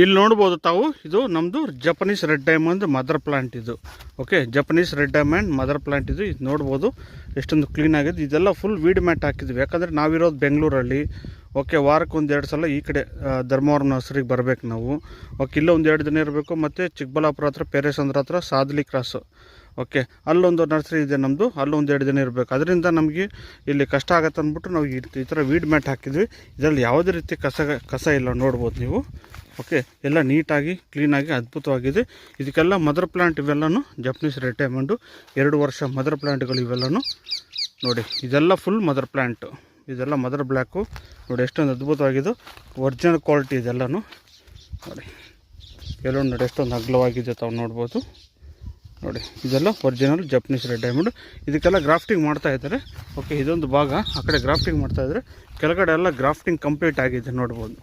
ಇಲ್ಲಿ ನೋಡ್ಬೋದು ತಾವು, ಇದು ನಮ್ಮದು Japanese red diamond mother plant ಇದು. Okay, Japanese red diamond mother plant ಇದು ನೋಡ್ಬೋದು ಎಷ್ಟೊಂದು ಕ್ಲೀನ್ ಆಗಿದೆ. ಇದೆಲ್ಲ ಫುಲ್ ವೀಡ್ ಮ್ಯಾಟ್ ಹಾಕಿದ್ವಿ, ಯಾಕಂದರೆ ನಾವಿರೋದು ಬೆಂಗಳೂರಲ್ಲಿ. ಓಕೆ, ವಾರಕ್ಕೆ 1-2 ಸಲ ಈ ಕಡೆ ಧರ್ಮವರಂ ನರ್ಸರಿಗೆ ಬರಬೇಕು ನಾವು. ಓಕೆ, ಇಲ್ಲೇ 1-2 ದಿನ ಇರಬೇಕು. ಮತ್ತು ಚಿಕ್ಕಬಳ್ಳಾಪುರ ಹತ್ರ ಪೇರೇಸಂದ್ರ ಹತ್ರ ಸಾದ್ಲಿ ಕ್ರಾಸು. ಓಕೆ, ಅಲ್ಲೊಂದು ನರ್ಸರಿ ಇದೆ ನಮ್ಮದು, ಅಲ್ಲೊಂದು 2 ದಿನ ಇರಬೇಕು. ಅದರಿಂದ ನಮಗೆ ಇಲ್ಲಿ ಕಷ್ಟ ಆಗತ್ತೆ ಅಂದ್ಬಿಟ್ಟು ನಾವು ಈ ಥರ ವೀಡ್ ಮ್ಯಾಟ್ ಹಾಕಿದ್ವಿ. ಇದರಲ್ಲಿ ಯಾವುದೇ ರೀತಿ ಕಸ ಇಲ್ಲ, ನೋಡ್ಬೋದು ನೀವು. ಓಕೆ, ಎಲ್ಲ ನೀಟಾಗಿ ಕ್ಲೀನಾಗಿ ಅದ್ಭುತವಾಗಿದೆ. ಇದಕ್ಕೆಲ್ಲ ಮದರ್ ಪ್ಲಾಂಟ್ ಇವೆಲ್ಲನೂ ಜಪನೀಸ್ ರೆಡ್ ಡೈಮಂಡು 2 ವರ್ಷ ಮದರ್ ಪ್ಲಾಂಟ್ಗಳು ಇವೆಲ್ಲನೂ ನೋಡಿ. ಇದೆಲ್ಲ ಫುಲ್ ಮದರ್ ಪ್ಲಾಂಟು, ಇದೆಲ್ಲ ಮದರ್ ಬ್ಲ್ಯಾಕು ನೋಡಿ, ಎಷ್ಟೊಂದು ಅದ್ಭುತವಾಗಿದ್ದು ಒರಿಜಿನಲ್ ಕ್ವಾಲಿಟಿ ಇದೆಲ್ಲನೂ ನೋಡಿ. ಕೆಲವೊಂದು ನೋಡಿ ಎಷ್ಟೊಂದು ಅಗಲವಾಗಿದೆ ತಾವು ನೋಡ್ಬೋದು ನೋಡಿ. ಇದೆಲ್ಲ ಒರಿಜಿನಲ್ ಜಪನೀಸ್ ರೆಡ್ ಡೈಮಂಡ್. ಇದಕ್ಕೆಲ್ಲ ಗ್ರಾಫ್ಟಿಂಗ್ ಮಾಡ್ತಾ ಇದ್ದಾರೆ. ಓಕೆ, ಇದೊಂದು ಭಾಗ ಆ ಕಡೆ ಗ್ರಾಫ್ಟಿಂಗ್ ಮಾಡ್ತಾಯಿದ್ದಾರೆ, ಕೆಳಗಡೆ ಎಲ್ಲ ಗ್ರಾಫ್ಟಿಂಗ್ ಕಂಪ್ಲೀಟ್ ಆಗಿದೆ ನೋಡ್ಬೋದು.